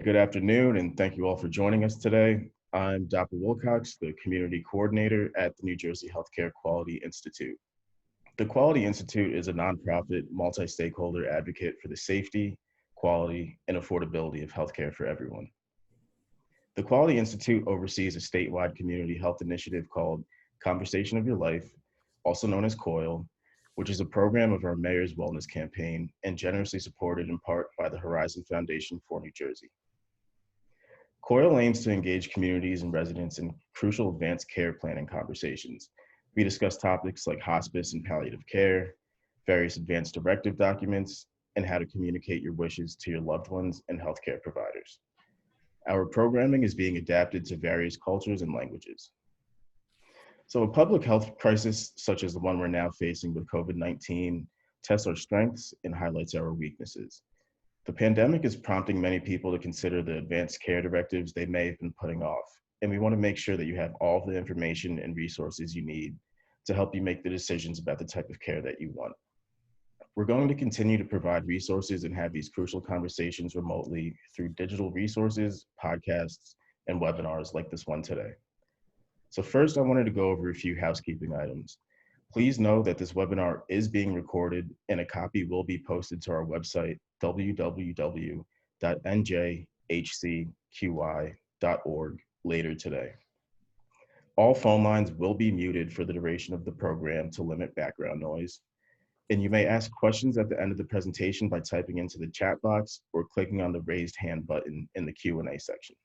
Good afternoon, and thank you all for joining us today. I'm Dr. Wilcox, the Community Coordinator at the New Jersey Healthcare Quality Institute. The Quality Institute is a nonprofit, multi-stakeholder advocate for the safety, quality, and affordability of healthcare for everyone. The Quality Institute oversees a statewide community health initiative called Conversation of Your Life, also known as COIL, which is a program of our Mayor's Wellness Campaign and generously supported in part by the Horizon Foundation for New Jersey. COIL aims to engage communities and residents in crucial advanced care planning conversations. We discuss topics like hospice and palliative care, various advanced directive documents, and how to communicate your wishes to your loved ones and healthcare providers. Our programming is being adapted to various cultures and languages. So a public health crisis such as the one we're now facing with COVID-19 tests our strengths and highlights our weaknesses. The pandemic is prompting many people to consider the advanced care directives they may have been putting off, and we want to make sure that you have all the information and resources you need to help you make the decisions about the type of care that you want. We're going to continue to provide resources and have these crucial conversations remotely through digital resources, podcasts, and webinars like this one today. So first, I wanted to go over a few housekeeping items. Please know that this webinar is being recorded and a copy will be posted to our website, www.njhcqi.org, later today. All phone lines will be muted for the duration of the program to limit background noise. And you may ask questions at the end of the presentation by typing into the chat box or clicking on the raised hand button in the Q&A section.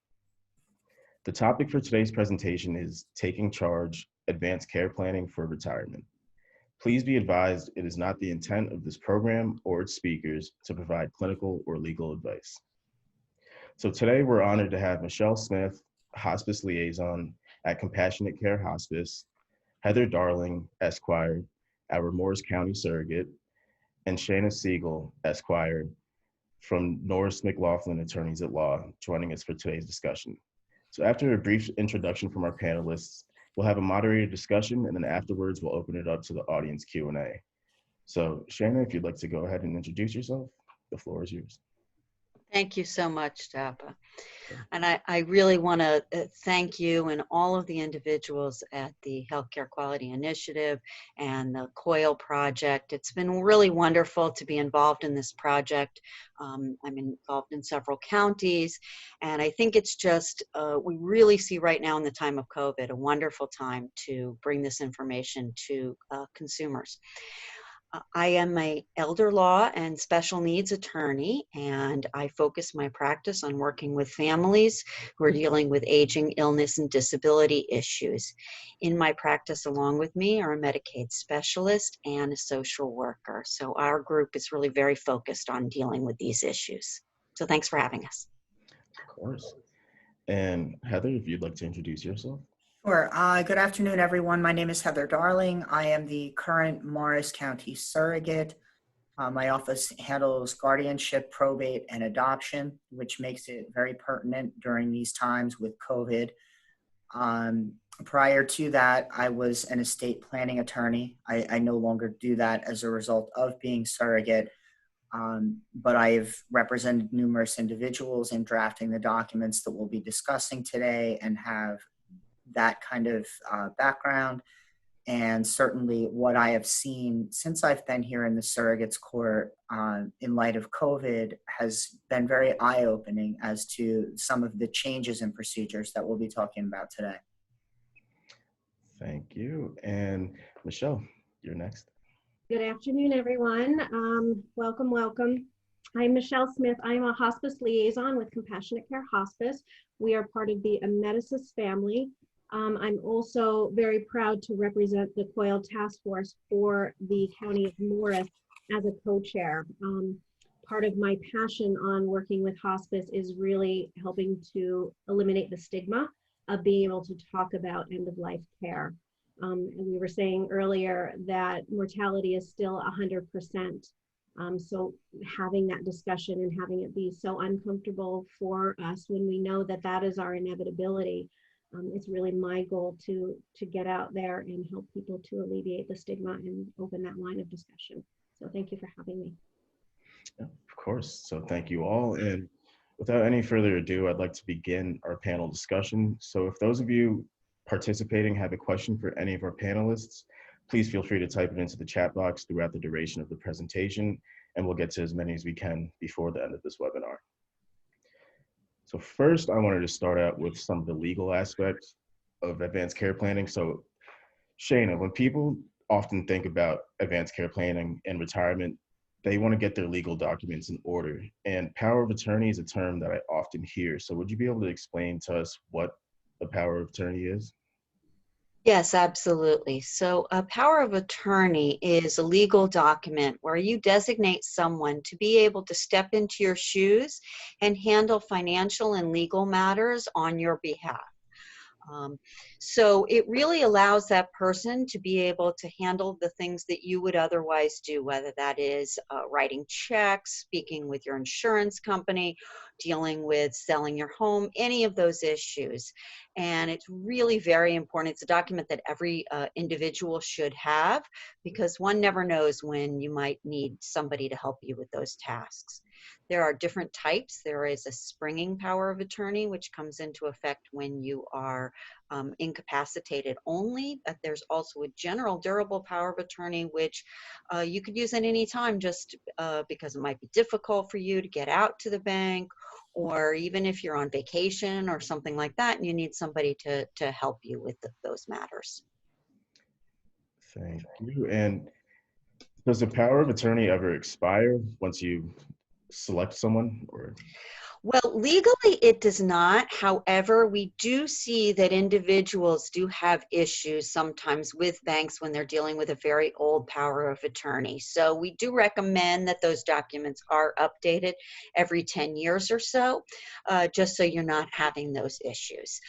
The topic for today's presentation is Taking Charge, Advanced Care Planning for Retirement. Please be advised it is not the intent of this program or its speakers to provide clinical or legal advice. So today we're honored to have Michelle Smith, Hospice Liaison at Compassionate Care Hospice, Heather Darling, Esquire, our Morris County Surrogate, and Shana Siegel, Esquire, from Norris McLaughlin Attorneys at Law, joining us for today's discussion. So after a brief introduction from our panelists, we'll have a moderated discussion, and then afterwards we'll open it up to the audience Q&A. So Shana, if you'd like to go ahead and introduce yourself, the floor is yours. Thank you so much, Dapa. And I really want to thank you and all of the individuals at the Healthcare Quality Initiative and the COIL project. It's been really wonderful to be involved in this project. I'm involved in several counties, and I think it's just, we really see right now in the time of COVID, a wonderful time to bring this information to consumers. I am an elder law and special needs attorney, and I focus my practice on working with families who are dealing with aging, illness, and disability issues. In my practice, along with me, are a Medicaid specialist and a social worker. So our group is really very focused on dealing with these issues. So thanks for having us. Of course. And Heather, if you'd like to introduce yourself. Sure. Good afternoon, everyone. My name is Heather Darling. I am the current Morris County Surrogate. My office handles guardianship, probate, and adoption, which makes it very pertinent during these times with COVID. Prior to that, I was an estate planning attorney. I no longer do that as a result of being surrogate, but I've represented numerous individuals in drafting the documents that we'll be discussing today and have that kind of background. And certainly what I have seen since I've been here in the surrogates court in light of COVID has been very eye-opening as to some of the changes and procedures that we'll be talking about today. Thank you. And Michelle, you're next. Good afternoon, everyone. Welcome, welcome. I'm Michelle Smith. I'm a hospice liaison with Compassionate Care Hospice. We are part of the Amedisys family. I'm also very proud to represent the COIL Task Force for the County of Morris as a co-chair. Part of my passion on working with hospice is really helping to eliminate the stigma of being able to talk about end-of-life care. And we were saying earlier that mortality is still 100%. So having that discussion and having it be so uncomfortable for us when we know that that is our inevitability, it's really my goal to get out there and help people to alleviate the stigma and open that line of discussion. So thank you for having me. Yeah, of course. So thank you all. And Without any further ado, I'd like to begin our panel discussion. So if those of you participating have a question for any of our panelists, please feel free to type it into the chat box throughout the duration of the presentation, and we'll get to as many as we can before the end of this webinar. So first, I wanted to start out with some of the legal aspects of advanced care planning. So Shayna, when people often think about advanced care planning and retirement, they want to get their legal documents in order. And power of attorney is a term that I often hear. So would you be able to explain to us what a power of attorney is? Yes, absolutely. So a power of attorney is a legal document where you designate someone to be able to step into your shoes and handle financial and legal matters on your behalf. So it really allows that person to be able to handle the things that you would otherwise do, whether that is writing checks, speaking with your insurance company, dealing with selling your home, any of those issues. And it's really very important. It's a document that every individual should have, because one never knows when you might need somebody to help you with those tasks. There are different types. There is a springing power of attorney, which comes into effect when you are incapacitated only. But there's also a general durable power of attorney, which you could use at any time, just because it might be difficult for you to get out to the bank, or even if you're on vacation or something like that and you need somebody to help you with those matters. Thank you. And does the power of attorney ever expire once you select someone, or? Well, legally it does not. However, we do see that individuals do have issues sometimes with banks when they're dealing with a very old power of attorney. So we do recommend that those documents are updated every 10 years or so, just so you're not having those issues.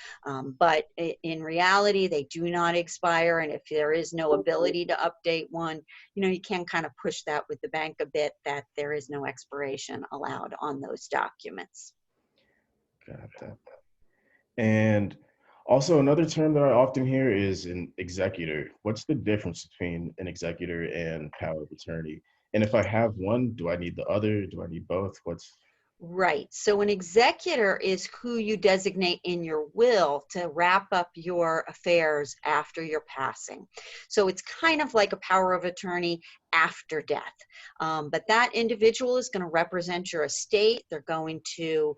But in reality, they do not expire. And if there is no ability to update one, you can kind of push that with the bank a bit, that there is no expiration allowed on those documents. Got that. And also another term that I often hear is an executor. What's the difference between an executor and power of attorney? And if I have one, do I need the other? Do I need both? Right. So an executor is who you designate in your will to wrap up your affairs after your passing. So it's kind of like a power of attorney after death. But that individual is going to represent your estate. They're going to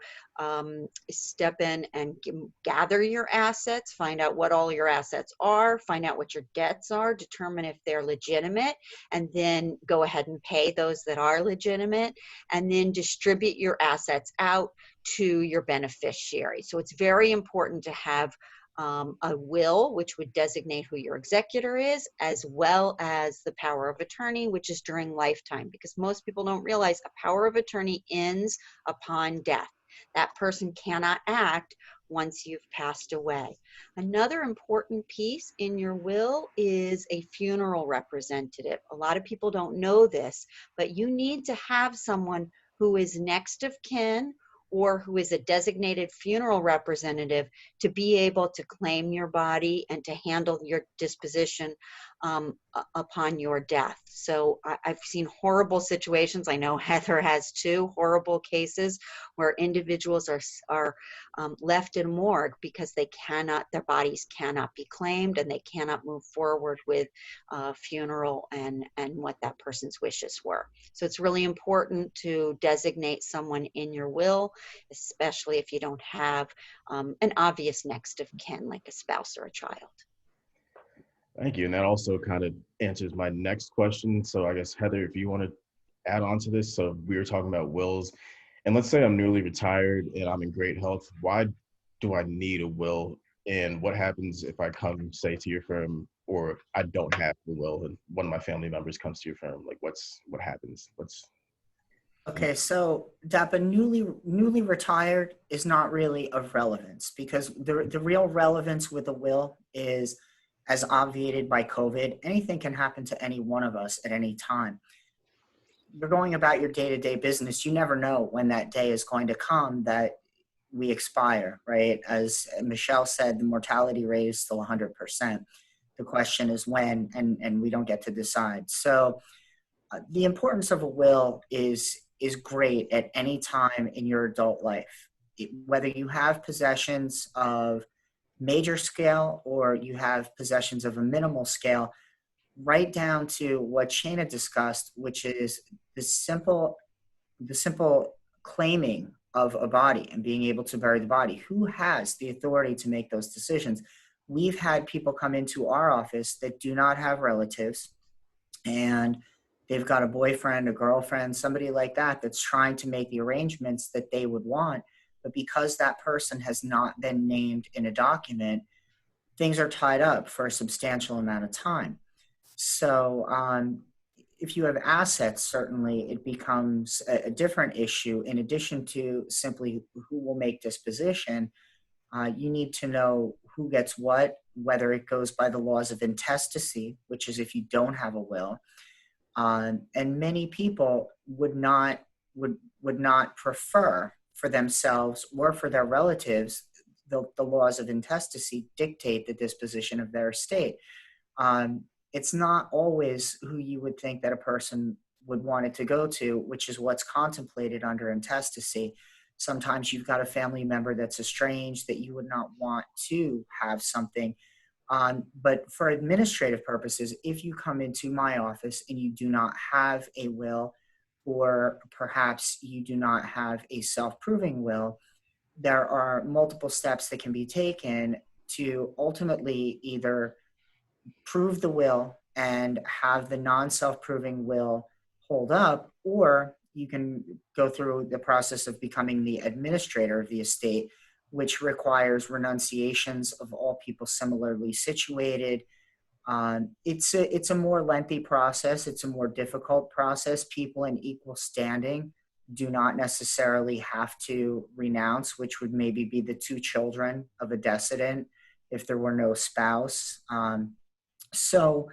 step in and gather your assets, find out what all your assets are, find out what your debts are, determine if they're legitimate, and then go ahead and pay those that are legitimate, and then distribute your assets out to your beneficiary. So it's very important to have a will, which would designate who your executor is, as well as the power of attorney, which is during lifetime, because most people don't realize a power of attorney ends upon death. That person cannot act once you've passed away. Another important piece in your will is a funeral representative. A lot of people don't know this, but you need to have someone who is next of kin or who is a designated funeral representative to be able to claim your body and to handle your disposition upon your death. So I've seen horrible situations. I know Heather has too, horrible cases where individuals are left in morgue because their bodies cannot be claimed and they cannot move forward with funeral and what that person's wishes were. So it's really important to designate someone in your will, especially if you don't have an obvious next of kin, like a spouse or a child. Thank you. And that also kind of answers my next question. So I guess, Heather, if you want to add on to this. So we were talking about wills, and let's say I'm newly retired and I'm in great health. Why do I need a will? And what happens if I come, say, to your firm, or I don't have the will and one of my family members comes to your firm? Like, what happens? Okay, so Dappa, newly retired is not really of relevance, because the real relevance with a will is, as obviated by COVID, anything can happen to any one of us at any time. You're going about your day-to-day business. You never know when that day is going to come that we expire, right? As Michelle said, the mortality rate is still 100%. The question is when, and we don't get to decide. So the importance of a will is is great at any time in your adult life. Whether you have possessions of major scale or you have possessions of a minimal scale, right down to what Shana discussed, which is the simple claiming of a body and being able to bury the body. Who has the authority to make those decisions? We've had people come into our office that do not have relatives, and they've got a boyfriend, a girlfriend, somebody like that that's trying to make the arrangements that they would want. But because that person has not been named in a document, things are tied up for a substantial amount of time. So if you have assets, certainly it becomes a different issue. In addition to simply who will make disposition, you need to know who gets what, whether it goes by the laws of intestacy, which is if you don't have a will. And many people would not prefer for themselves or for their relatives. The laws of intestacy dictate the disposition of their estate. It's not always who you would think that a person would want it to go to, which is what's contemplated under intestacy. Sometimes you've got a family member that's estranged that you would not want to have something. But for administrative purposes, if you come into my office and you do not have a will, or perhaps you do not have a self-proving will, there are multiple steps that can be taken to ultimately either prove the will and have the non-self-proving will hold up, or you can go through the process of becoming the administrator of the estate, which requires renunciations of all people similarly situated. It's a more lengthy process. It's a more difficult process. People in equal standing do not necessarily have to renounce, which would maybe be the two children of a decedent if there were no spouse. So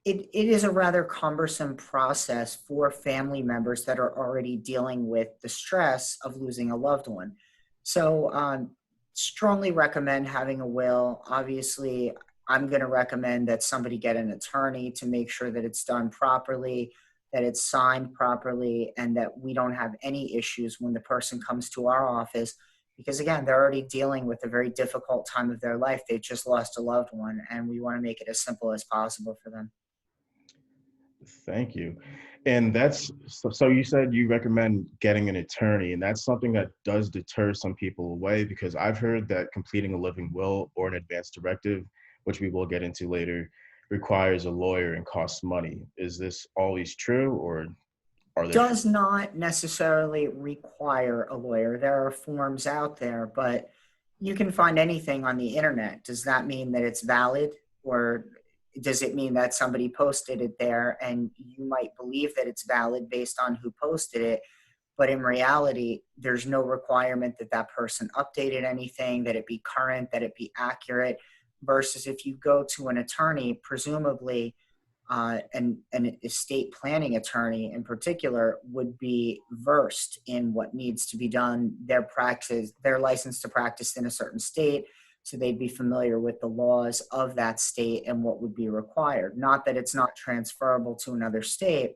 it is a rather cumbersome process for family members that are already dealing with the stress of losing a loved one. So strongly recommend having a will. Obviously, I'm going to recommend that somebody get an attorney to make sure that it's done properly, that it's signed properly, and that we don't have any issues when the person comes to our office. Because again, they're already dealing with a very difficult time of their life. They just lost a loved one, and we want to make it as simple as possible for them. Thank you. And that's, so you said you recommend getting an attorney, and that's something that does deter some people away, because I've heard that completing a living will or an advance directive, which we will get into later, requires a lawyer and costs money. Is this always true, or are there? Does not necessarily require a lawyer. There are forms out there, but you can find anything on the internet. Does that mean that it's valid, or does it mean that somebody posted it there and you might believe that it's valid based on who posted it? But in reality, there's no requirement that that person updated anything, that it be current, that it be accurate, versus if you go to an attorney, presumably an estate planning attorney in particular would be versed in what needs to be done. They're licensed to practice in a certain state, so they'd be familiar with the laws of that state and what would be required. Not that it's not transferable to another state,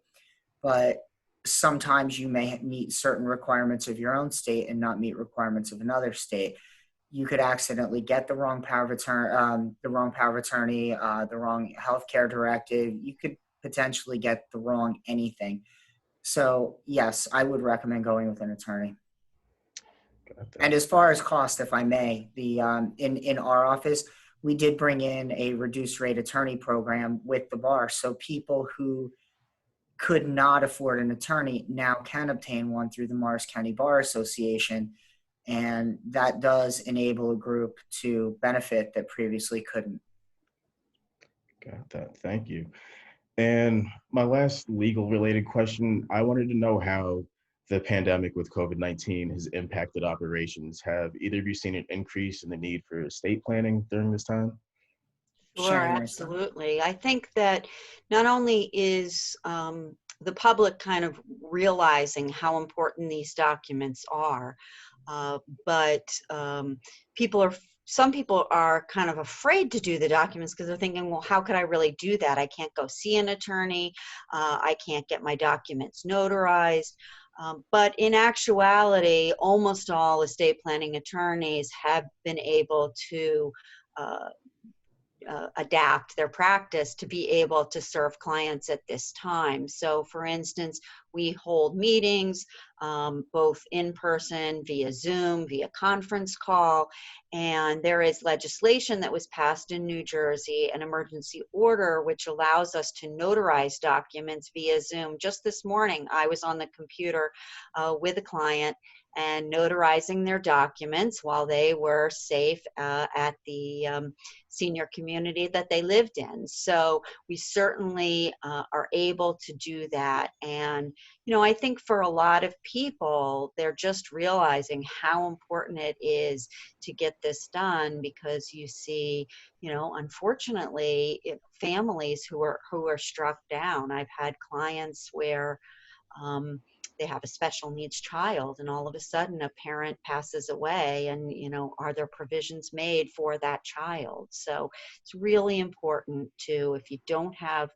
but sometimes you may meet certain requirements of your own state and not meet requirements of another state. You could accidentally get the wrong power of attorney, the wrong healthcare directive. You could potentially get the wrong anything. So yes, I would recommend going with an attorney. And as far as cost, if I may, in our office, we did bring in a reduced rate attorney program with the bar. So people who could not afford an attorney now can obtain one through the Morris County Bar Association. And that does enable a group to benefit that previously couldn't. Got that. Thank you. And my last legal related question, I wanted to know how the pandemic with COVID-19 has impacted operations. Have either of you seen an increase in the need for estate planning during this time? Sure, absolutely. I think that not only is the public kind of realizing how important these documents are, but some people are kind of afraid to do the documents because they're thinking, well, how could I really do that? I can't go see an attorney. I can't get my documents notarized. But in actuality, almost all estate planning attorneys have been able to uh, adapt their practice to be able to serve clients at this time. So for instance, we hold meetings both in person, via Zoom, via conference call, and there is legislation that was passed in New Jersey, an emergency order, which allows us to notarize documents via Zoom. Just this morning, I was on the computer with a client and notarizing their documents while they were safe at the senior community that they lived in. So we certainly are able to do that. And, you know, I think for a lot of people, they're just realizing how important it is to get this done, because you see, you know, unfortunately, families who are struck down. I've had clients where they have a special needs child, and all of a sudden a parent passes away, and, you know, are there provisions made for that child? So it's really important to, if you don't have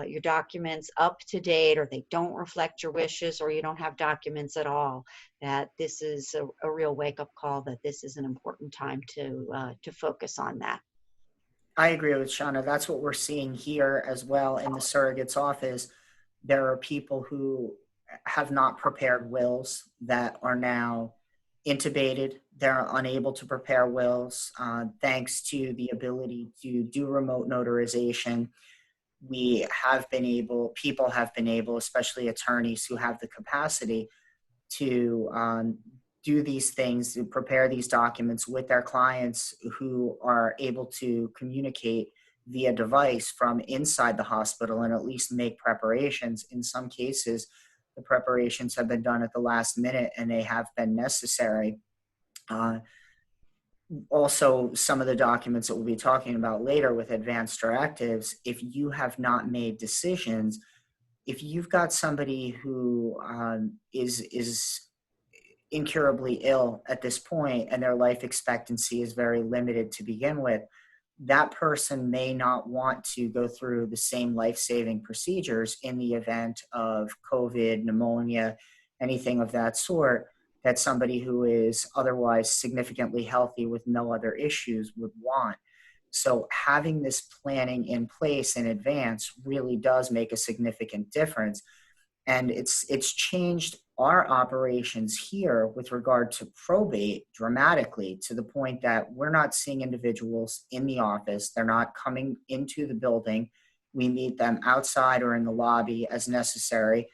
your documents up to date, or they don't reflect your wishes, or you don't have documents at all, that this is a real wake-up call, that this is an important time to focus on that. I agree with Shauna. That's what we're seeing here as well in the surrogate's office. There are people who have not prepared wills that are now intubated. They're unable to prepare wills thanks to the ability to do remote notarization. People have been able, especially attorneys who have the capacity to do these things, to prepare these documents with their clients who are able to communicate via device from inside the hospital and at least make preparations. In some cases, the preparations have been done at the last minute and they have been necessary. Also, some of the documents that we'll be talking about later with advanced directives, if you have not made decisions, if you've got somebody who is incurably ill at this point and their life expectancy is very limited to begin with, that person may not want to go through the same life-saving procedures in the event of COVID, pneumonia, anything of that sort, that somebody who is otherwise significantly healthy with no other issues would want. So having this planning in place in advance really does make a significant difference. And it's changed our operations here with regard to probate dramatically, to the point that we're not seeing individuals in the office. They're not coming into the building. We meet them outside or in the lobby as necessary.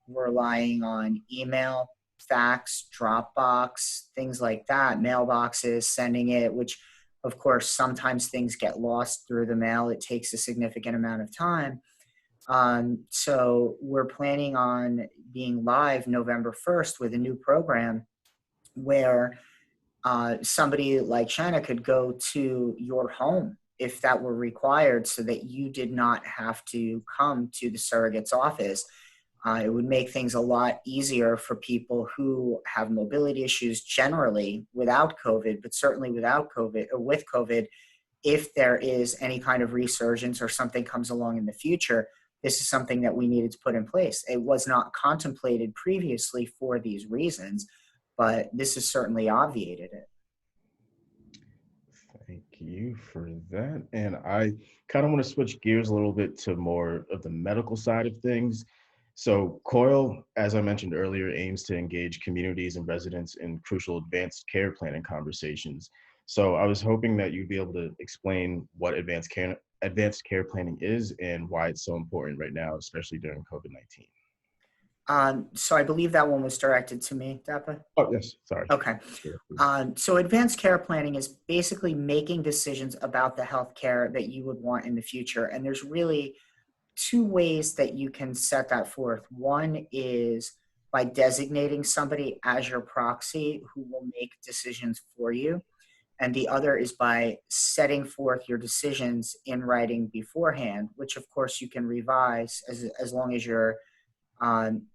We're relying on email, fax, Dropbox, things like that, mailboxes, sending it, which of course, sometimes things get lost through the mail. It takes a significant amount of time. So we're planning on being live November 1st with a new program where somebody like China could go to your home if that were required, so that you did not have to come to the surrogate's office. It would make things a lot easier for people who have mobility issues generally without COVID, but certainly without COVID or with COVID. If there is any kind of resurgence or something comes along in the future, this is something that we needed to put in place. It was not contemplated previously for these reasons, but this has certainly obviated it. Thank you for that. And I kind of want to switch gears a little bit to more of the medical side of things. So COIL, as I mentioned earlier, aims to engage communities and residents in crucial advanced care planning conversations. So I was hoping that you'd be able to explain what advanced care planning is and why it's so important right now, especially during COVID-19. So I believe that one was directed to me, Dappa. Oh, yes, sorry. Okay. So advanced care planning is basically making decisions about the healthcare that you would want in the future. And there's really two ways that you can set that forth. One is by designating somebody as your proxy who will make decisions for you. And the other is by setting forth your decisions in writing beforehand, which of course you can revise as long as you're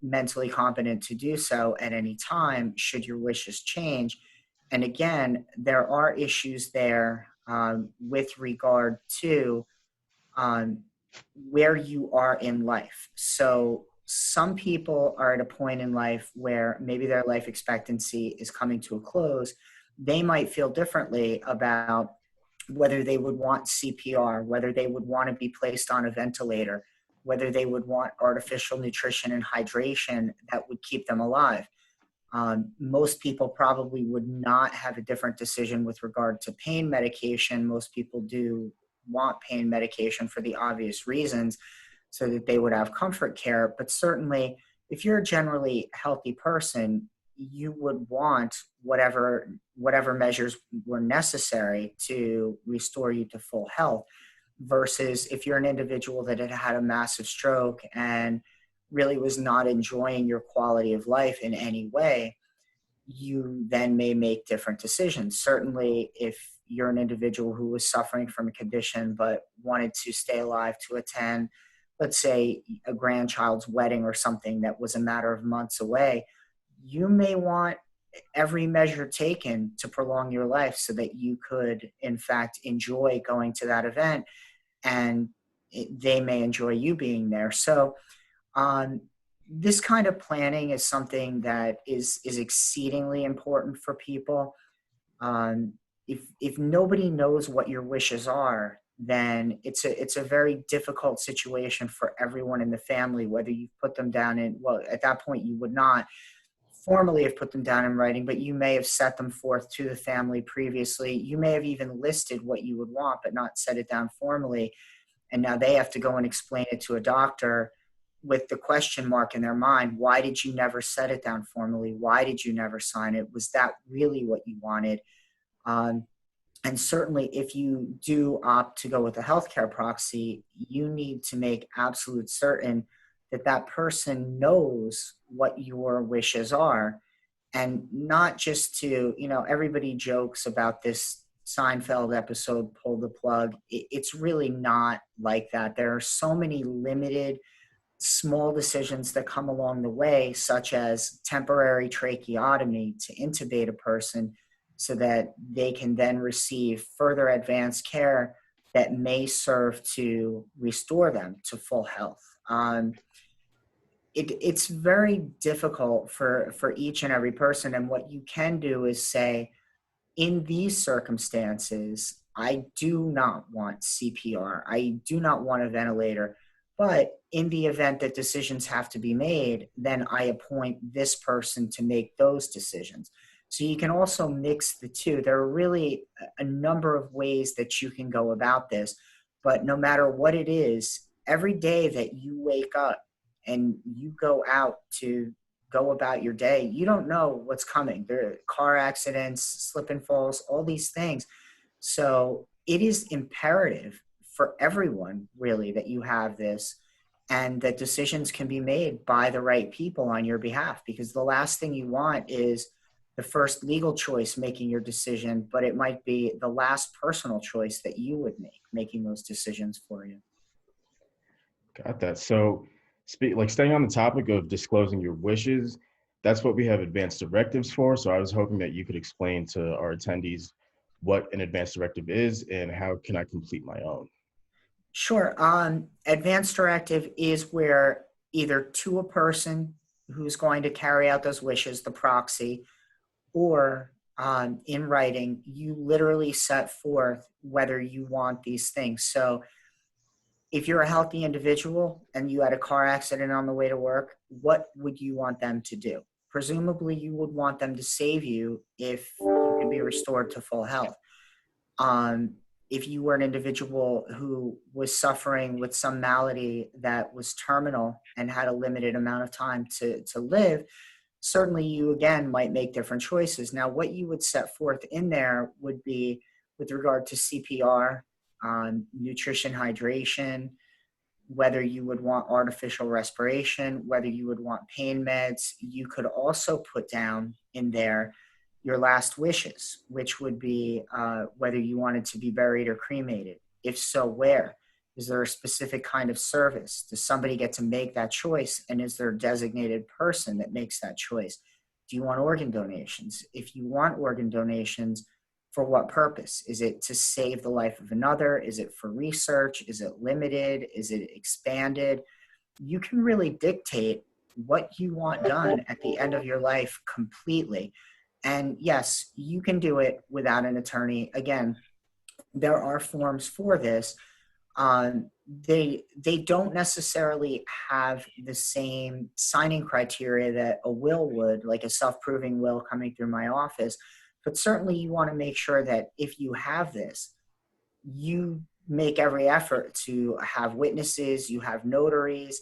mentally competent to do so at any time should your wishes change. And again, there are issues there with regard to where you are in life. So some people are at a point in life where maybe their life expectancy is coming to a close. They might feel differently about whether they would want CPR, whether they would want to be placed on a ventilator, whether they would want artificial nutrition and hydration that would keep them alive. Most people probably would not have a different decision with regard to pain medication. Most people do want pain medication for the obvious reasons so that they would have comfort care. But certainly, if you're a generally healthy person, you would want whatever measures were necessary to restore you to full health, versus if you're an individual that had had a massive stroke and really was not enjoying your quality of life in any way, you then may make different decisions. Certainly, if you're an individual who was suffering from a condition but wanted to stay alive to attend, let's say, a grandchild's wedding or something that was a matter of months away, you may want every measure taken to prolong your life so that you could, in fact, enjoy going to that event, and they may enjoy you being there. So this kind of planning is something that is exceedingly important for people. If nobody knows what your wishes are, then it's a very difficult situation for everyone in the family, whether you put them down in, well, at that point you would not formally have put them down in writing, but you may have set them forth to the family previously. You may have even listed what you would want, but not set it down formally. And now they have to go and explain it to a doctor with the question mark in their mind. Why did you never set it down formally? Why did you never sign it? Was that really what you wanted? And certainly if you do opt to go with a healthcare proxy, you need to make absolute certain that that person knows what your wishes are, and not just to, everybody jokes about this Seinfeld episode, Pull the Plug. It's really not like that. There are so many limited small decisions that come along the way, such as temporary tracheotomy to intubate a person so that they can then receive further advanced care that may serve to restore them to full health. It's very difficult for each and every person. And what you can do is say, in these circumstances, I do not want CPR. I do not want a ventilator. But in the event that decisions have to be made, then I appoint this person to make those decisions. So you can also mix the two. There are really a number of ways that you can go about this. But no matter what it is, every day that you wake up and you go out to go about your day, you don't know what's coming. There are car accidents, slip and falls, all these things. So it is imperative for everyone, really, that you have this, and that decisions can be made by the right people on your behalf, because the last thing you want is the first legal choice making your decision, but it might be the last personal choice that you would make, making those decisions for you. Got that. So staying on the topic of disclosing your wishes, that's what we have advanced directives for. So I was hoping that you could explain to our attendees what an advanced directive is and how can I complete my own. Sure. Advanced directive is where either to a person who's going to carry out those wishes, the proxy, or in writing, you literally set forth whether you want these things. So if you're a healthy individual and you had a car accident on the way to work, what would you want them to do? Presumably, you would want them to save you if you could be restored to full health. If you were an individual who was suffering with some malady that was terminal and had a limited amount of time to live, certainly you, again, might make different choices. Now, what you would set forth in there would be with regard to CPR, nutrition, hydration, whether you would want artificial respiration, whether you would want pain meds. You could also put down in there your last wishes, which would be whether you wanted to be buried or cremated. If so, where? Is there a specific kind of service? Does somebody get to make that choice? And is there a designated person that makes that choice? Do you want organ donations? If you want organ donations, for what purpose? Is it to save the life of another? Is it for research? Is it limited? Is it expanded? you can really dictate what you want done at the end of your life completely. And yes, you can do it without an attorney. Again, there are forms for this. They don't necessarily have the same signing criteria that a will would, like a self-proving will coming through my office. But certainly you want to make sure that if you have this, you make every effort to have witnesses, you have notaries,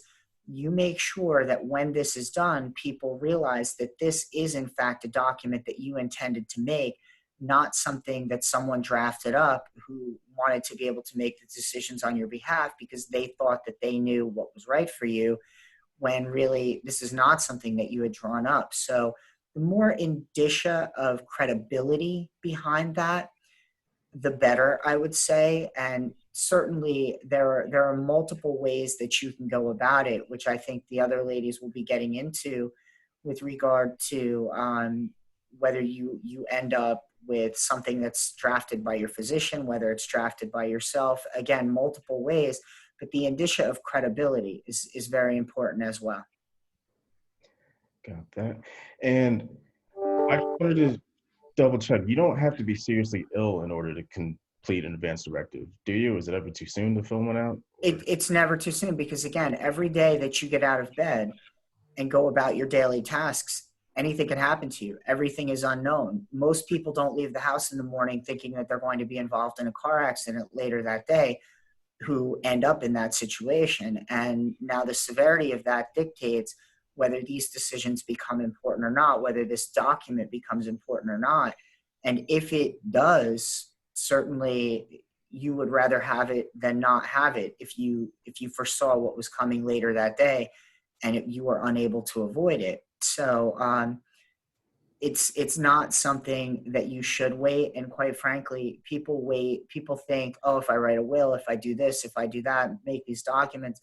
you make sure that when this is done, people realize that this is in fact a document that you intended to make, not something that someone drafted up who wanted to be able to make the decisions on your behalf because they thought that they knew what was right for you, when really this is not something that you had drawn up. So the more indicia of credibility behind that, the better, I would say. And certainly there are multiple ways that you can go about it, which I think the other ladies will be getting into with regard to whether you end up with something that's drafted by your physician, whether it's drafted by yourself. Again, multiple ways, but the indicia of credibility is very important as well. Got that. And I just wanted to double check. You don't have to be seriously ill in order to complete an advance directive, do you? Is it ever too soon to fill one out? It's never too soon because, again, every day that you get out of bed and go about your daily tasks, anything can happen to you. Everything is unknown. Most people don't leave the house in the morning thinking that they're going to be involved in a car accident later that day, who end up in that situation. And now the severity of that dictates whether these decisions become important or not, whether this document becomes important or not. And if it does, certainly you would rather have it than not have it if you foresaw what was coming later that day and you were unable to avoid it. So it's not something that you should wait. And quite frankly, people wait. People think, oh, if I write a will, if I do this, if I do that, make these documents,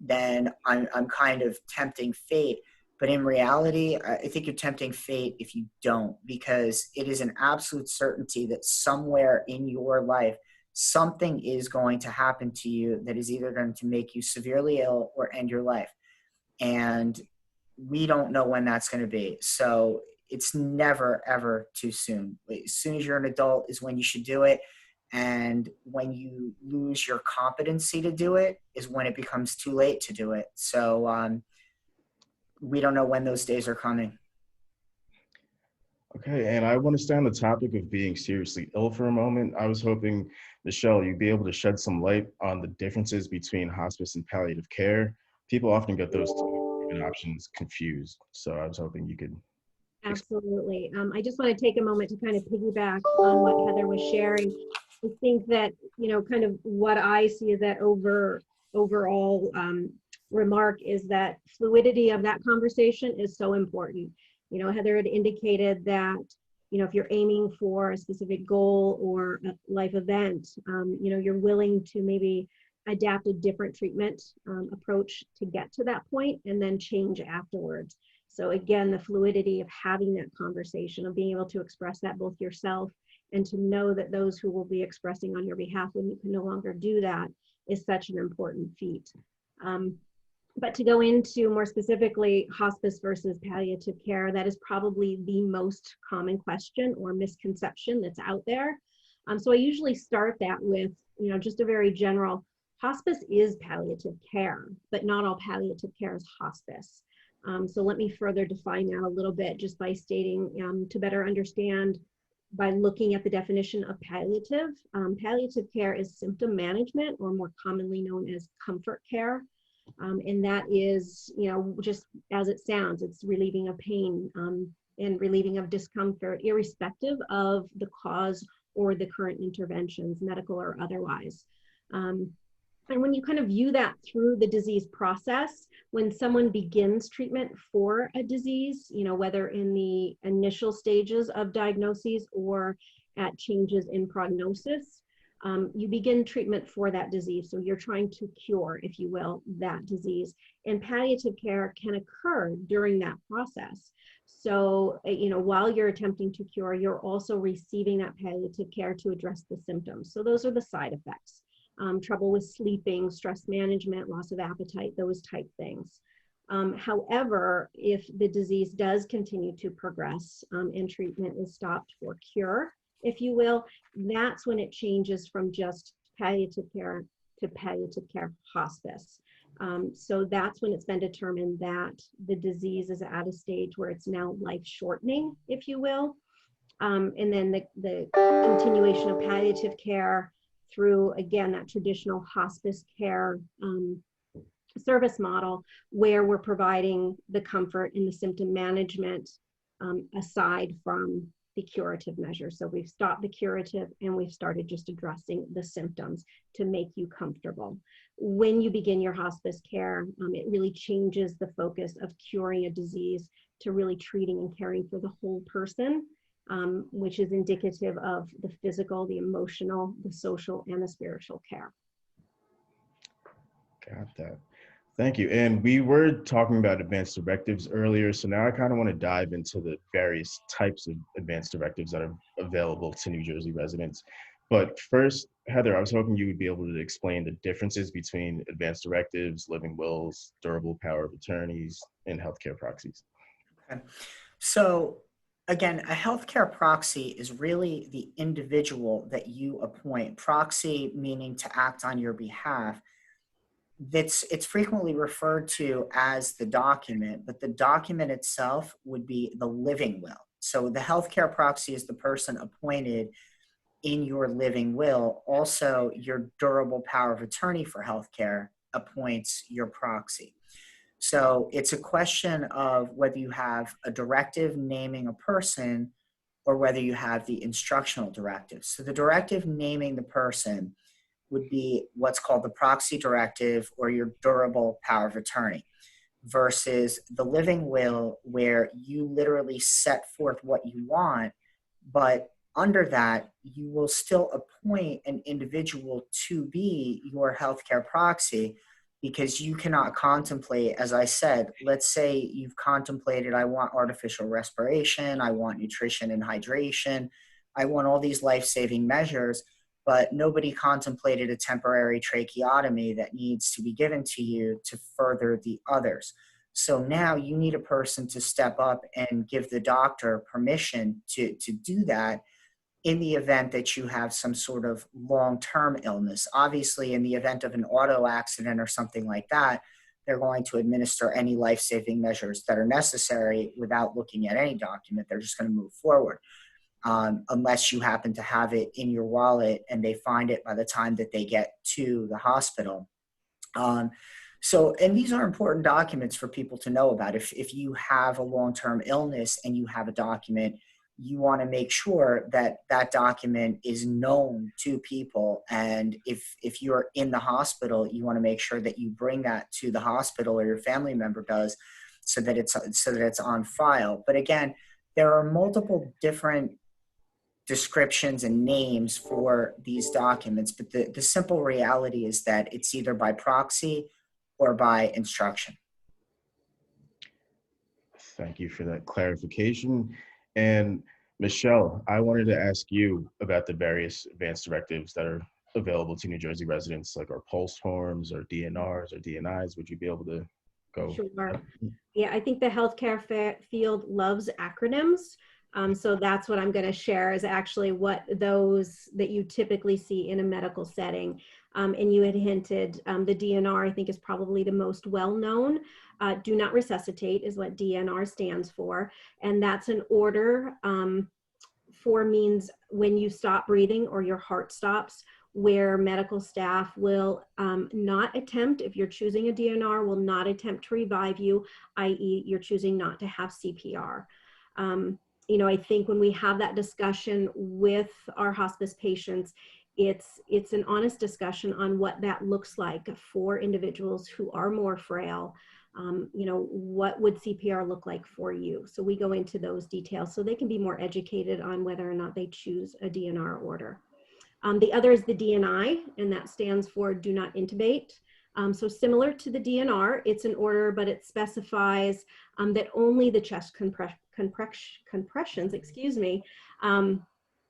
then I'm kind of tempting fate. But in reality, I think you're tempting fate if you don't, because it is an absolute certainty that somewhere in your life, something is going to happen to you that is either going to make you severely ill or end your life. And we don't know when that's going to be. So it's never, ever too soon. As soon as you're an adult is when you should do it. And when you lose your competency to do it is when it becomes too late to do it. So we don't know when those days are coming. Okay, and I want to stay on the topic of being seriously ill for a moment. I was hoping, Michelle, you'd be able to shed some light on the differences between hospice and palliative care. People often get those two options confused. So I was hoping you could. Absolutely. I just want to take a moment to kind of piggyback on what Heather was sharing. I think that, kind of what I see as that overall remark is that fluidity of that conversation is so important. Heather had indicated that, if you're aiming for a specific goal or a life event, you're willing to maybe adapt a different treatment approach to get to that point and then change afterwards. So again, the fluidity of having that conversation, of being able to express that both yourself and to know that those who will be expressing on your behalf when you can no longer do that is such an important feat. But to go into more specifically hospice versus palliative care, that is probably the most common question or misconception that's out there. So I usually start that with, just a very general, hospice is palliative care, but not all palliative care is hospice. So let me further define that a little bit just by stating, to better understand, by looking at the definition of palliative. Palliative care is symptom management, or more commonly known as comfort care. And that is, just as it sounds, it's relieving of pain and relieving of discomfort, irrespective of the cause or the current interventions, medical or otherwise. And when you kind of view that through the disease process, when someone begins treatment for a disease, whether in the initial stages of diagnoses or at changes in prognosis, you begin treatment for that disease. So you're trying to cure, if you will, that disease. And palliative care can occur during that process. So, while you're attempting to cure, you're also receiving that palliative care to address the symptoms. So those are the side effects. trouble with sleeping, stress management, loss of appetite, those type things. However, if the disease does continue to progress and treatment is stopped for cure, if you will, that's when it changes from just palliative care to palliative care hospice. So that's when it's been determined that the disease is at a stage where it's now life-shortening, if you will. And then the continuation of palliative care through, again, that traditional hospice care service model, where we're providing the comfort and the symptom management aside from the curative measures. So we've stopped the curative and we've started just addressing the symptoms to make you comfortable. When you begin your hospice care, it really changes the focus of curing a disease to really treating and caring for the whole person, which is indicative of the physical, the emotional, the social, and the spiritual care. Got that. Thank you. And we were talking about advanced directives earlier, so now I kind of want to dive into the various types of advanced directives that are available to New Jersey residents. But first, Heather, I was hoping you would be able to explain the differences between advanced directives, living wills, durable power of attorneys, and healthcare proxies. Okay. So again, a healthcare proxy is really the individual that you appoint. Proxy meaning to act on your behalf. It's frequently referred to as the document, but the document itself would be the living will. So the healthcare proxy is the person appointed in your living will. Also, your durable power of attorney for healthcare appoints your proxy. So it's a question of whether you have a directive naming a person or whether you have the instructional directive. So the directive naming the person would be what's called the proxy directive or your durable power of attorney, versus the living will, where you literally set forth what you want, but under that, you will still appoint an individual to be your healthcare proxy, because you cannot contemplate, as I said, let's say you've contemplated, I want artificial respiration, I want nutrition and hydration, I want all these life-saving measures, but nobody contemplated a temporary tracheotomy that needs to be given to you to further the others. So now you need a person to step up and give the doctor permission to do that in the event that you have some sort of long-term illness. Obviously, in the event of an auto accident or something like that, they're going to administer any life-saving measures that are necessary without looking at any document. They're just going to move forward. Unless you happen to have it in your wallet and they find it by the time that they get to the hospital. And these are important documents for people to know about. If you have a long-term illness and you have a document, you want to make sure that that document is known to people. And if you're in the hospital, you want to make sure that you bring that to the hospital, or your family member does, so that it's on file. But again, there are multiple different descriptions and names for these documents, but the simple reality is that it's either by proxy or by instruction. Thank you for that clarification. And Michelle, I wanted to ask you about the various advanced directives that are available to New Jersey residents, like our pulse forms or DNRs or DNIs. Would you be able to go? Sure. Yeah, I think the healthcare field loves acronyms. So that's what I'm going to share, is actually what those that you typically see in a medical setting. And you had hinted, the DNR, I think, is probably the most well-known. Do not resuscitate is what DNR stands for. And that's an order for means when you stop breathing or your heart stops, where medical staff will not attempt, if you're choosing a DNR, will not attempt to revive you, i.e. you're choosing not to have CPR. You know, I think when we have that discussion with our hospice patients, it's an honest discussion on what that looks like for individuals who are more frail. You know, what would CPR look like for you? So we go into those details so they can be more educated on whether or not they choose a DNR order. The other is the DNI, and that stands for do not intubate. So similar to the DNR, it's an order, but it specifies that only the chest compressions,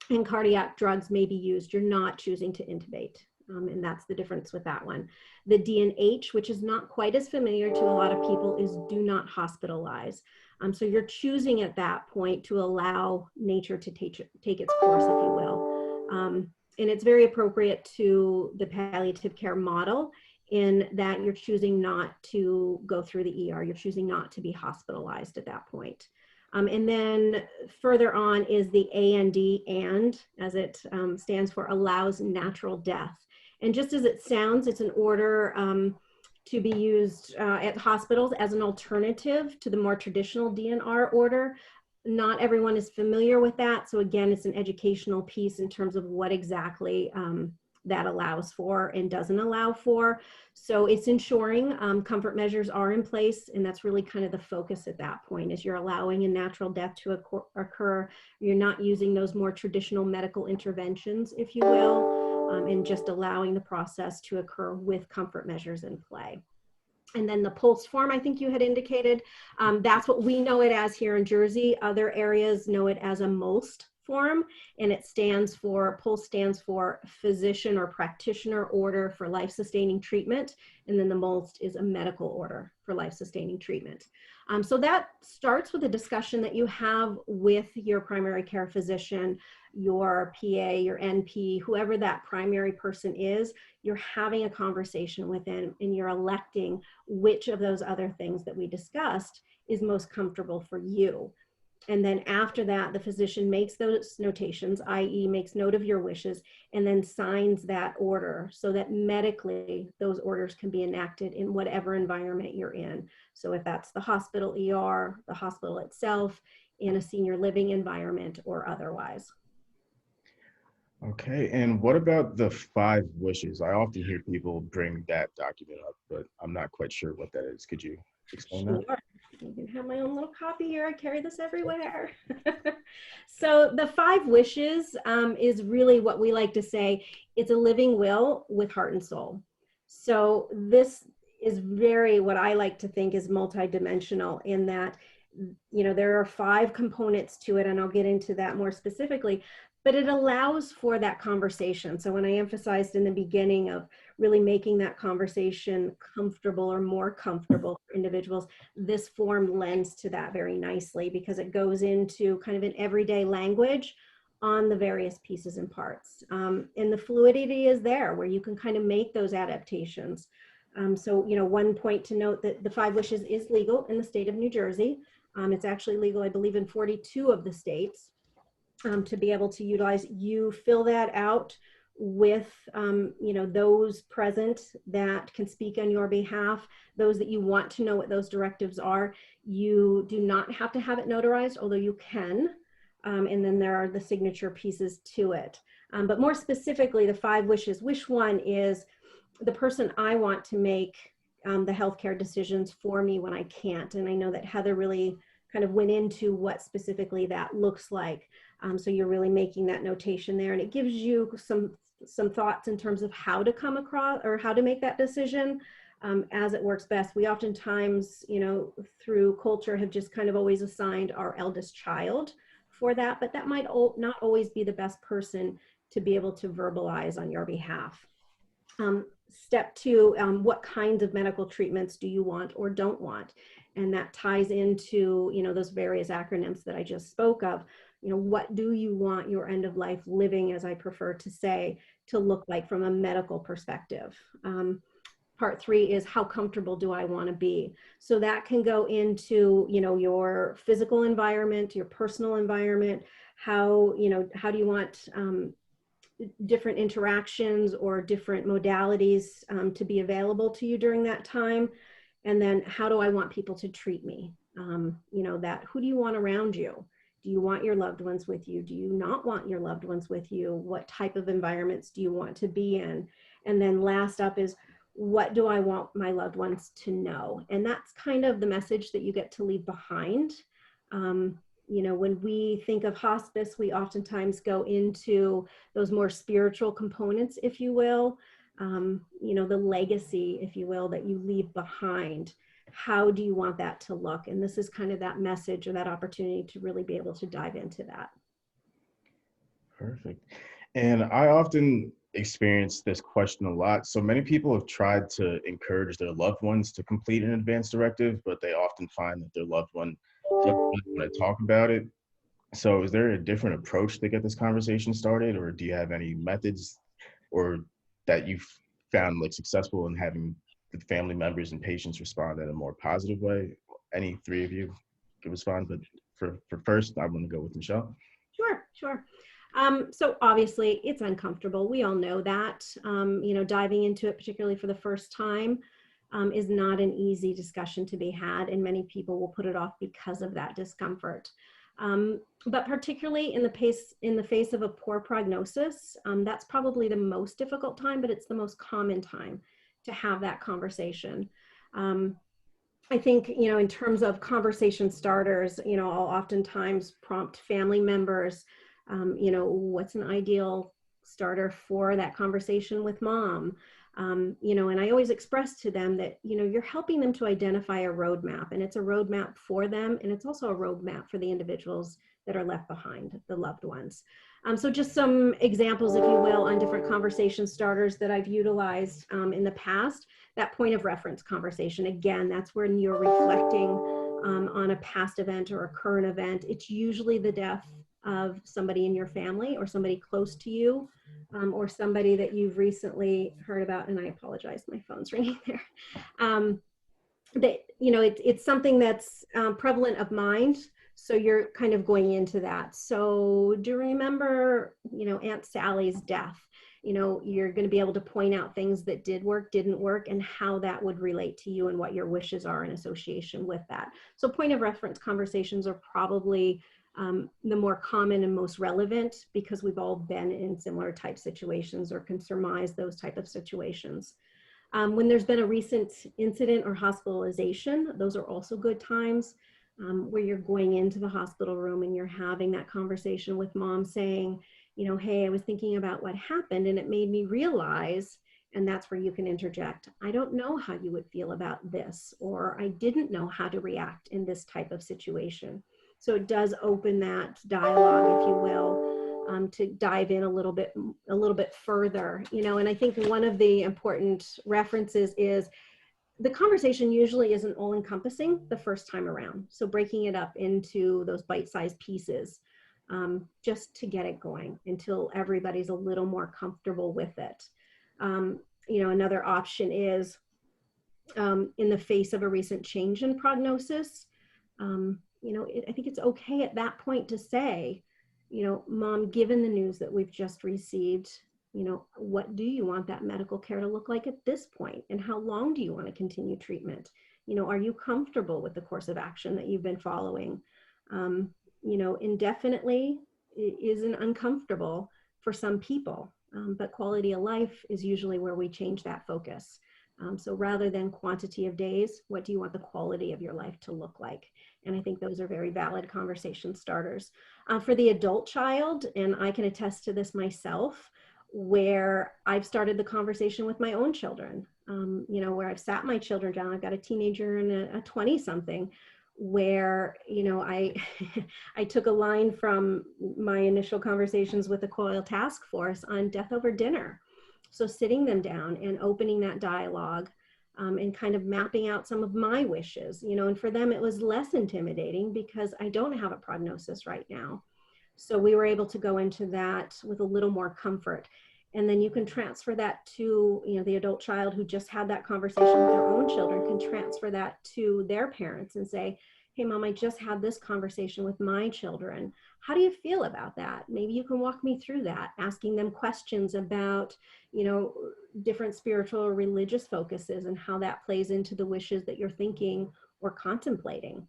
and cardiac drugs may be used. You're not choosing to intubate. And that's the difference with that one. The D and H, which is not quite as familiar to a lot of people, is do not hospitalize. So you're choosing at that point to allow nature to take its course, if you will. And it's very appropriate to the palliative care model in that you're choosing not to go through the ER. You're choosing not to be hospitalized at that point. And then further on is the A&D, and as it stands for, allows natural death. And just as it sounds, it's an order to be used at hospitals as an alternative to the more traditional DNR order. Not everyone is familiar with that. So again, it's an educational piece in terms of what exactly that allows for and doesn't allow for. So it's ensuring comfort measures are in place, and that's really kind of the focus at that point, is you're allowing a natural death to occur. You're not using those more traditional medical interventions, if you will, and just allowing the process to occur with comfort measures in play. And then the PULSE form, I think you had indicated, that's what we know it as here in Jersey. Other areas know it as a MOST form, and it stands for, PULSE stands for Physician or Practitioner Order for Life-Sustaining Treatment, and then the MOST is a medical order for life-sustaining treatment. So that starts with a discussion that you have with your primary care physician, your PA, your NP, whoever that primary person is. You're having a conversation with them, and you're electing which of those other things that we discussed is most comfortable for you. And then after that, the physician makes those notations, i.e. makes note of your wishes, and then signs that order so that medically those orders can be enacted in whatever environment you're in. So if that's the hospital ER, the hospital itself, in a senior living environment, or otherwise. Okay, and what about the 5 wishes? I often hear people bring that document up, but I'm not quite sure what that is. Could you explain that? Sure. You can have my own little copy here. I carry this everywhere. So the 5 wishes is really what we like to say. It's a living will with heart and soul. So this is very, what I like to think is multidimensional, in that, you know, there are 5 components to it, and I'll get into that more specifically, but it allows for that conversation. So when I emphasized in the beginning of really making that conversation comfortable or more comfortable for individuals, this form lends to that very nicely, because it goes into kind of an everyday language on the various pieces and parts. And the fluidity is there where you can kind of make those adaptations. So, you know, one point to note that the 5 wishes is legal in the state of New Jersey. It's actually legal, I believe, in 42 of the states. To be able to utilize. You fill that out with, you know, those present that can speak on your behalf, those that you want to know what those directives are. You do not have to have it notarized, although you can. And then there are the signature pieces to it. But more specifically, the 5 wishes. Wish 1 is the person I want to make the healthcare decisions for me when I can't. And I know that Heather really kind of went into what specifically that looks like. So you're really making that notation there, and it gives you some thoughts in terms of how to come across or how to make that decision as it works best. We oftentimes, you know, through culture have just kind of always assigned our eldest child for that, but that might not always be the best person to be able to verbalize on your behalf. Step 2, what kinds of medical treatments do you want or don't want? And that ties into, you know, those various acronyms that I just spoke of. You know, what do you want your end of life living, as I prefer to say, to look like from a medical perspective? Part 3 is how comfortable do I want to be? So that can go into, you know, your physical environment, your personal environment, how, you know, how do you want different interactions or different modalities to be available to you during that time? And then how do I want people to treat me? You know, that, who do you want around you? Do you want your loved ones with you? Do you not want your loved ones with you? What type of environments do you want to be in? And then last up is, what do I want my loved ones to know? And that's kind of the message that you get to leave behind. You know, when we think of hospice, we oftentimes go into those more spiritual components, if you will, you know, the legacy, if you will, that you leave behind. How do you want that to look? And this is kind of that message or that opportunity to really be able to dive into that. Perfect. And I often experience this question a lot. So many people have tried to encourage their loved ones to complete an advance directive, but they often find that their loved one doesn't really want to talk about it. So is there a different approach to get this conversation started, or do you have any methods or that you've found like successful in having the family members and patients respond in a more positive way? Any three of you can respond, but for first, I'm going to go with Michelle. Sure, sure. So obviously it's uncomfortable. We all know that, diving into it, particularly for the first time, is not an easy discussion to be had, and many people will put it off because of that discomfort. But particularly in the face of a poor prognosis, that's probably the most difficult time, but it's the most common time to have that conversation. I think, in terms of conversation starters, I'll oftentimes prompt family members, what's an ideal starter for that conversation with mom? And I always express to them that, you're helping them to identify a roadmap, and it's a roadmap for them. And it's also a roadmap for the individuals that are left behind, the loved ones. So just some examples, if you will, on different conversation starters that I've utilized in the past. That point of reference conversation, again, that's when you're reflecting on a past event or a current event. It's usually the death of somebody in your family or somebody close to you, or somebody that you've recently heard about. And I apologize, my phone's ringing there. It's something that's prevalent of mind. So you're kind of going into that. So do you remember, Aunt Sally's death? You're going to be able to point out things that did work, didn't work, and how that would relate to you and what your wishes are in association with that. So point of reference conversations are probably the more common and most relevant, because we've all been in similar type situations or can surmise those type of situations. When there's been a recent incident or hospitalization, those are also good times where you're going into the hospital room and you're having that conversation with mom saying, hey, I was thinking about what happened and it made me realize, and that's where you can interject, I don't know how you would feel about this, or I didn't know how to react in this type of situation. So it does open that dialogue, if you will, to dive in a little bit further, and I think one of the important references is the conversation usually isn't all encompassing the first time around. So breaking it up into those bite-sized pieces, just to get it going until everybody's a little more comfortable with it. Another option is in the face of a recent change in prognosis, I think it's okay at that point to say, mom, given the news that we've just received, what do you want that medical care to look like at this point? And how long do you want to continue treatment? Are you comfortable with the course of action that you've been following? Indefinitely isn't uncomfortable for some people, but quality of life is usually where we change that focus. So rather than quantity of days, what do you want the quality of your life to look like? And I think those are very valid conversation starters. For the adult child, and I can attest to this myself, where I've started the conversation with my own children, where I've sat my children down. I've got a teenager and a 20-something, where, I took a line from my initial conversations with the COIL task force on death over dinner. So sitting them down and opening that dialogue and kind of mapping out some of my wishes, and for them it was less intimidating because I don't have a prognosis right now. So we were able to go into that with a little more comfort. And then you can transfer that to, the adult child who just had that conversation with their own children can transfer that to their parents and say, hey, mom, I just had this conversation with my children. How do you feel about that? Maybe you can walk me through that, asking them questions about, different spiritual or religious focuses and how that plays into the wishes that you're thinking or contemplating.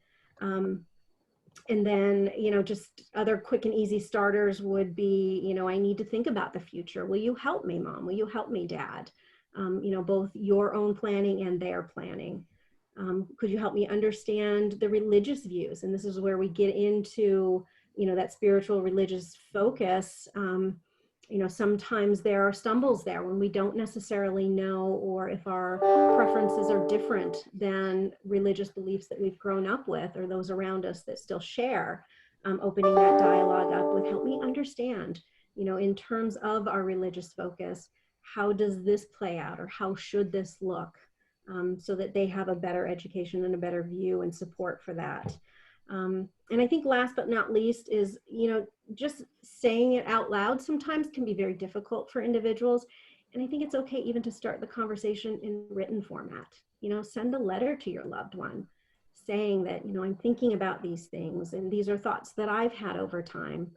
And then, just other quick and easy starters would be, I need to think about the future. Will you help me, mom? Will you help me, dad? Both your own planning and their planning. Could you help me understand the religious views? And this is where we get into, that spiritual religious focus. Sometimes there are stumbles there when we don't necessarily know, or if our preferences are different than religious beliefs that we've grown up with or those around us that still share, opening that dialogue up with, help me understand, in terms of our religious focus, how does this play out, or how should this look, so that they have a better education and a better view and support for that. And I think last but not least is, just saying it out loud sometimes can be very difficult for individuals. And I think it's okay even to start the conversation in written format. Send a letter to your loved one saying that, I'm thinking about these things and these are thoughts that I've had over time.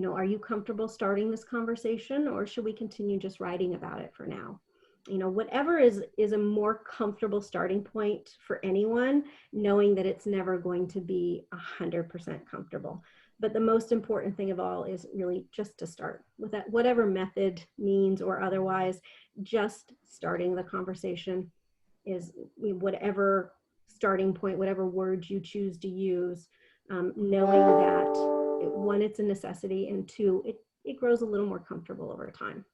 Are you comfortable starting this conversation, or should we continue just writing about it for now? Whatever is a more comfortable starting point for anyone, knowing that it's never going to be 100% comfortable. But the most important thing of all is really just to start with that, whatever method, means, or otherwise. Just starting the conversation is whatever starting point, whatever words you choose to use, knowing that one, it's a necessity, and two, it grows a little more comfortable over time.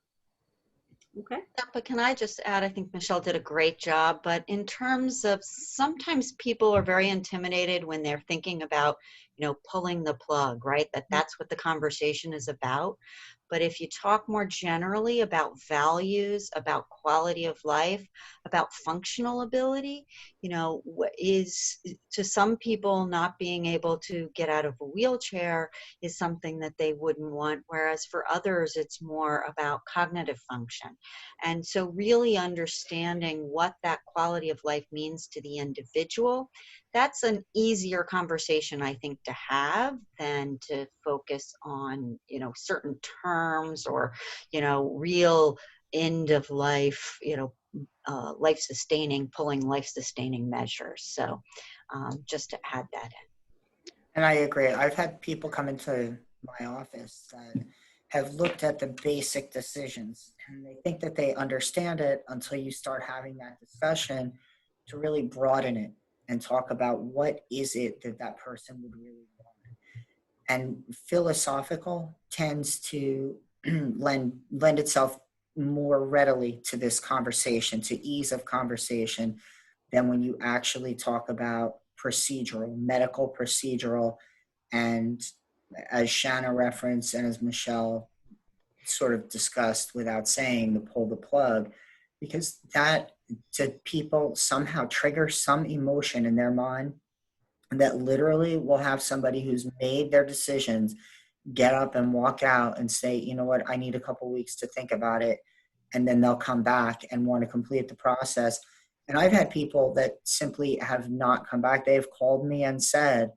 Okay. Yeah, but can I just add, I think Michelle did a great job, but in terms of, sometimes people are very intimidated when they're thinking about, pulling the plug, right? That's what the conversation is about. But if you talk more generally about values, about quality of life, about functional ability, is, to some people, not being able to get out of a wheelchair is something that they wouldn't want, whereas for others, it's more about cognitive function. And so really understanding what that quality of life means to the individual, that's an easier conversation, I think, to have than to focus on, certain terms or, real end of life, pulling life sustaining measures. So just to add that in. And I agree. I've had people come into my office that have looked at the basic decisions and they think that they understand it until you start having that discussion to really broaden it and talk about what is it that that person would really want. And philosophical tends to lend itself more readily to this conversation, to ease of conversation, than when you actually talk about medical procedural, and as Shanna referenced and as Michelle sort of discussed without saying, the pull the plug, because that to people somehow triggers some emotion in their mind that literally will have somebody who's made their decisions get up and walk out and say, you know what, I need a couple weeks to think about it. And then they'll come back and want to complete the process. And I've had people that simply have not come back. They've called me and said,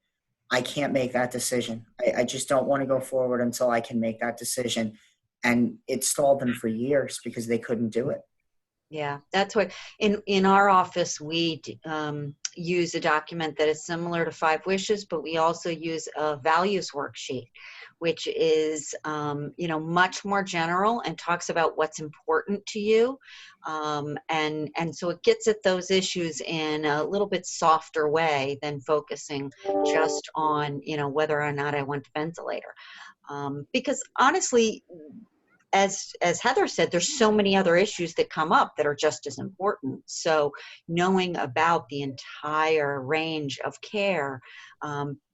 I can't make that decision. I just don't want to go forward until I can make that decision. And it stalled them for years because they couldn't do it. Yeah, that's what in our office we use a document that is similar to 5 Wishes, but we also use a values worksheet, which is much more general and talks about what's important to you, and so it gets at those issues in a little bit softer way than focusing just on whether or not I want a ventilator, because honestly, as Heather said, there's so many other issues that come up that are just as important. So knowing about the entire range of care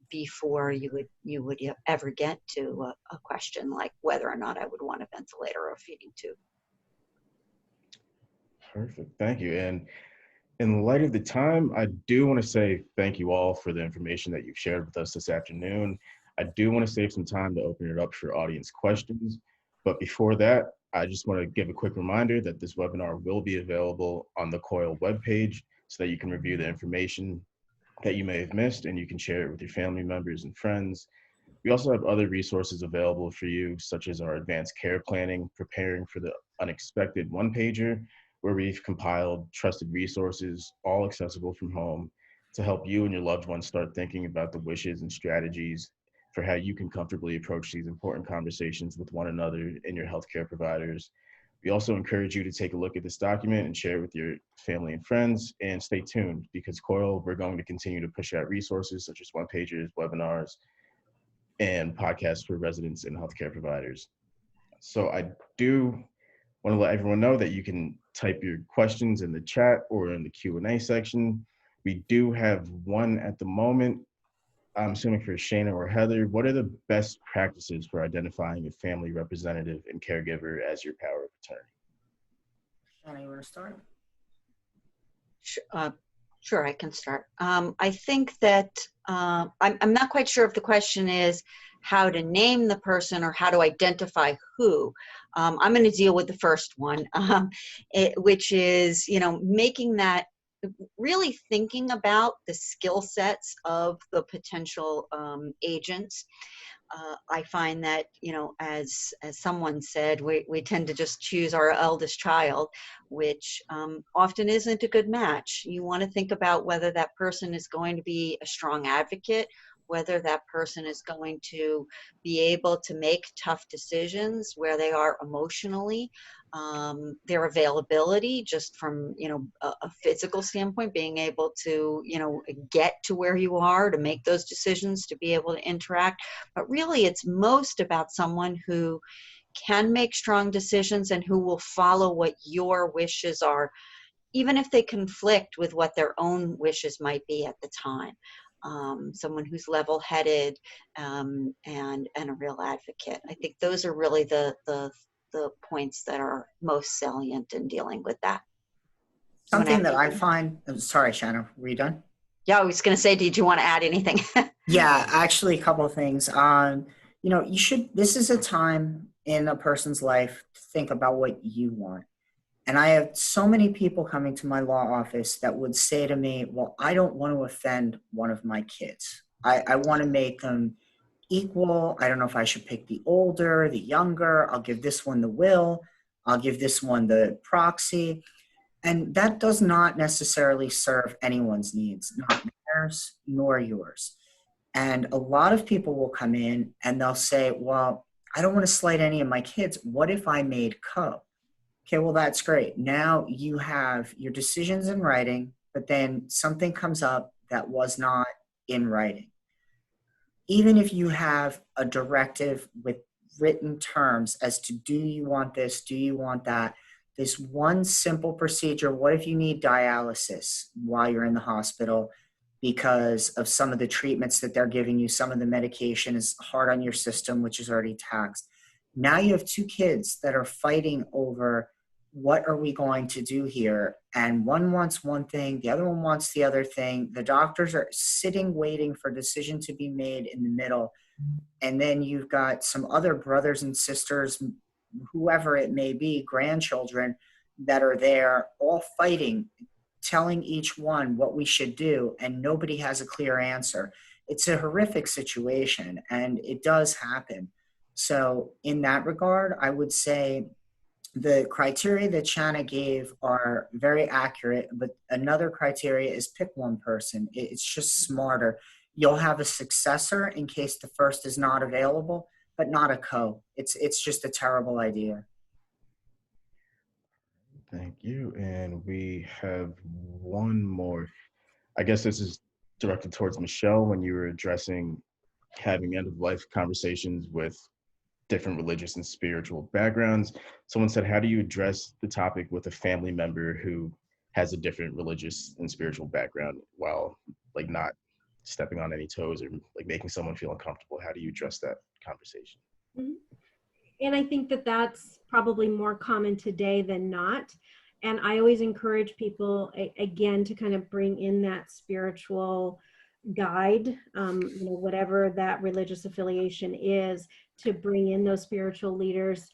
before you would ever get to a question like whether or not I would want a ventilator or a feeding tube. Perfect. Thank you. And in light of the time, I do want to say thank you all for the information that you've shared with us this afternoon. I do want to save some time to open it up for audience questions. But before that, I just want to give a quick reminder that this webinar will be available on the COIL webpage so that you can review the information that you may have missed and you can share it with your family members and friends. We also have other resources available for you, such as our advanced care planning, preparing for the unexpected one-pager, where we've compiled trusted resources, all accessible from home, to help you and your loved ones start thinking about the wishes and strategies for how you can comfortably approach these important conversations with one another and your healthcare providers. We also encourage you to take a look at this document and share it with your family and friends, and stay tuned because COIL, we're going to continue to push out resources such as one-pagers, webinars, and podcasts for residents and healthcare providers. So I do want to let everyone know that you can type your questions in the chat or in the Q&A section. We do have one at the moment. I'm assuming for Shana or Heather, what are the best practices for identifying a family representative and caregiver as your power of attorney? Shanna, you want to start? Sure, I can start. I think that I'm not quite sure if the question is how to name the person or how to identify who. I'm going to deal with the first one, which is, making that, really thinking about the skill sets of the potential agents. I find that, as someone said, we tend to just choose our eldest child, which often isn't a good match. You want to think about whether that person is going to be a strong advocate, whether that person is going to be able to make tough decisions, where they are emotionally, their availability, just from a physical standpoint, being able to get to where you are to make those decisions, to be able to interact. But really, it's most about someone who can make strong decisions and who will follow what your wishes are, even if they conflict with what their own wishes might be at the time. Someone who's level-headed and a real advocate. I think those are really the points that are most salient in dealing with that. Something that I find, sorry, Shanna, were you done? Yeah, I was going to say, did you want to add anything? Yeah, actually, a couple of things. This is a time in a person's life to think about what you want. And I have so many people coming to my law office that would say to me, well, I don't want to offend one of my kids. I want to make them equal. I don't know if I should pick the older, the younger. I'll give this one the will. I'll give this one the proxy. And that does not necessarily serve anyone's needs, not theirs nor yours. And a lot of people will come in and they'll say, well, I don't want to slight any of my kids. What if I made co? Okay, well, that's great. Now you have your decisions in writing, but then something comes up that was not in writing. Even if you have a directive with written terms as to, do you want this? Do you want that? This one simple procedure, what if you need dialysis while you're in the hospital because of some of the treatments that they're giving you, some of the medication is hard on your system, which is already taxed. Now you have two kids that are fighting over, what are we going to do here? And one wants one thing, the other one wants the other thing. The doctors are sitting, waiting for a decision to be made in the middle. And then you've got some other brothers and sisters, whoever it may be, grandchildren that are there all fighting, telling each one what we should do, and nobody has a clear answer. It's a horrific situation, and it does happen. So in that regard, I would say the criteria that Shanna gave are very accurate, but another criteria is pick one person. It's just smarter. You'll have a successor in case the first is not available, but not a co. It's just a terrible idea. Thank you. And we have one more. I guess this is directed towards Michelle when you were addressing having end-of-life conversations with different religious and spiritual backgrounds. Someone said, how do you address the topic with a family member who has a different religious and spiritual background while not stepping on any toes or making someone feel uncomfortable? How do you address that conversation? Mm-hmm. And I think that that's probably more common today than not. And I always encourage people, again, to kind of bring in that spiritual guide, whatever that religious affiliation is, to bring in those spiritual leaders,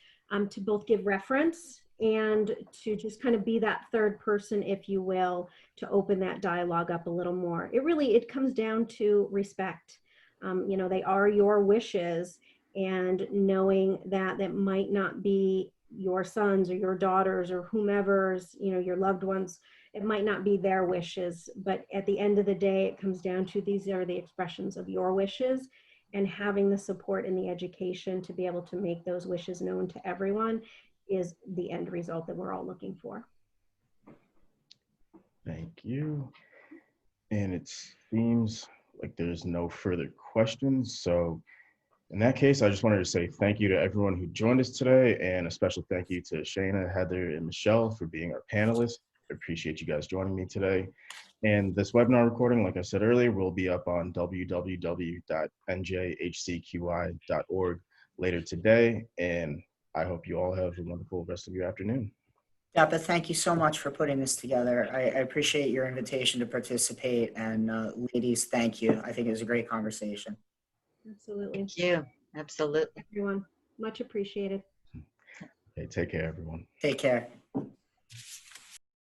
to both give reference and to just kind of be that third person, if you will, to open that dialogue up a little more. It comes down to respect. They are your wishes, and knowing that that might not be your sons or your daughters or whomever's, your loved ones, it might not be their wishes, but at the end of the day, it comes down to, these are the expressions of your wishes, and having the support and the education to be able to make those wishes known to everyone is the end result that we're all looking for. Thank you. And it seems like there's no further questions. So in that case, I just wanted to say thank you to everyone who joined us today, and a special thank you to Shana, Heather, and Michelle for being our panelists. I appreciate you guys joining me today. And this webinar recording, like I said earlier, will be up on www.njhcqi.org later today. And I hope you all have a wonderful rest of your afternoon. Dappa, thank you so much for putting this together. I appreciate your invitation to participate. And ladies, thank you. I think it was a great conversation. Absolutely. Thank you. Absolutely. Everyone, much appreciated. Okay, take care, everyone. Take care.